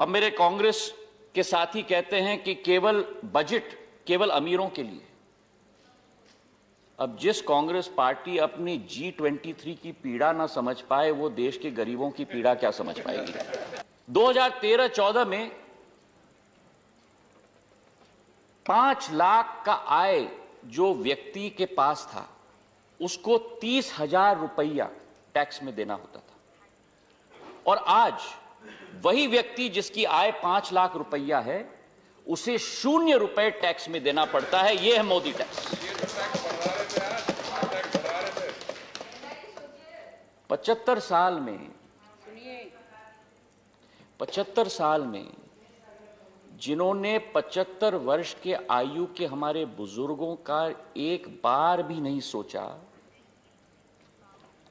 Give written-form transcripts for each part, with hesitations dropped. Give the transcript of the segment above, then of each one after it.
अब मेरे कांग्रेस के साथी कहते हैं कि केवल बजट केवल अमीरों के लिए। अब जिस कांग्रेस पार्टी अपनी G23 की पीड़ा ना समझ पाए, वो देश के गरीबों की पीड़ा क्या समझ पाएगी। 2013-14 में 5 लाख का आय जो व्यक्ति के पास था, उसको 30,000 रुपया टैक्स में देना होता था, और आज वही व्यक्ति जिसकी आय 5 लाख रुपया है, उसे 0 रुपए टैक्स में देना पड़ता है। यह है मोदी टैक्स। 75 साल में जिन्होंने 75 वर्ष के आयु के हमारे बुजुर्गों का एक बार भी नहीं सोचा,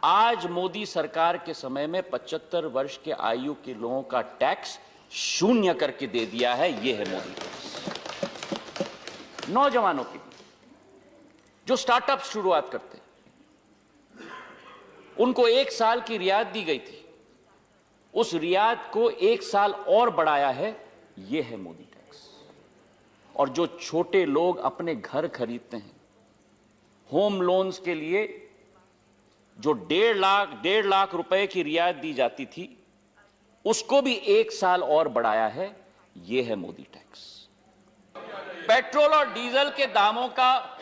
आज मोदी सरकार के समय में 75 वर्ष के आयु के लोगों का टैक्स 0 करके दे दिया है। यह है मोदी टैक्स। नौजवानों के लिए जो स्टार्टअप शुरुआत करते हैं, उनको 1 साल की रियायत दी गई थी, उस रियायत को 1 साल और बढ़ाया है। यह है मोदी टैक्स। और जो छोटे लोग अपने घर खरीदते हैं, होम लोन्स के लिए जो 1.5 लाख रुपए की रियायत दी जाती थी, उसको भी 1 साल और बढ़ाया है। यह है मोदी टैक्स। पेट्रोल और डीजल के दामों का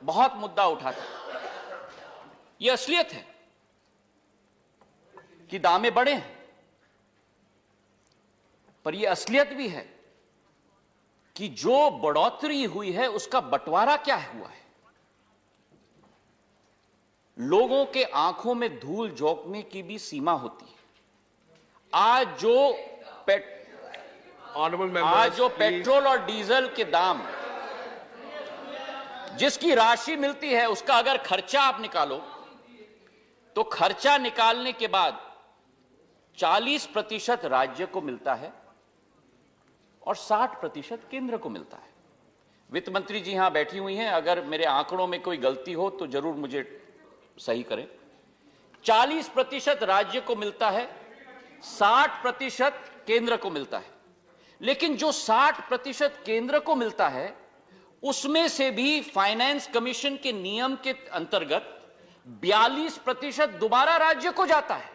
बहुत मुद्दा उठा था। यह असलियत है कि दामें बढ़े हैं, पर यह असलियत भी है कि जो बढ़ोतरी हुई है उसका बंटवारा क्या हुआ है। लोगों के आंखों में धूल झोंकने की भी सीमा होती है। आज जो पेट्रोल और डीजल के दाम, जिसकी राशि मिलती है, उसका अगर खर्चा आप निकालो, तो खर्चा निकालने के बाद 40% राज्य को मिलता है और 60% केंद्र को मिलता है। वित्त मंत्री जी यहां बैठी हुई हैं, अगर मेरे आंकड़ों में कोई गलती हो तो जरूर मुझे सही करें। 40% राज्य को मिलता है, 60% केंद्र को मिलता है। लेकिन जो 60% केंद्र को मिलता है, उसमें से भी फाइनेंस कमीशन के नियम के अंतर्गत 42% दोबारा राज्य को जाता है।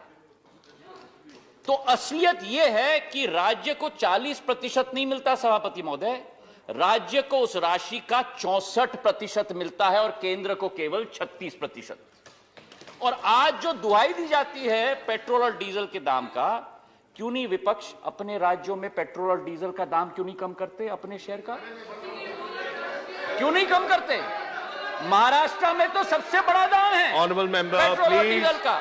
तो असलियत यह है कि राज्य को 40% नहीं मिलता सभापति महोदय, राज्य को उस राशि का 64% मिलता है और केंद्र को केवल 36%। और आज जो दुहाई दी जाती है पेट्रोल और डीजल के दाम का, क्यों नहीं विपक्ष अपने राज्यों में पेट्रोल और डीजल का दाम क्यों नहीं कम करते? अपने शहर का क्यों नहीं कम करते? महाराष्ट्र में तो सबसे बड़ा दाम है ऑनरेबल मेंबर पेट्रोल और डीजल का।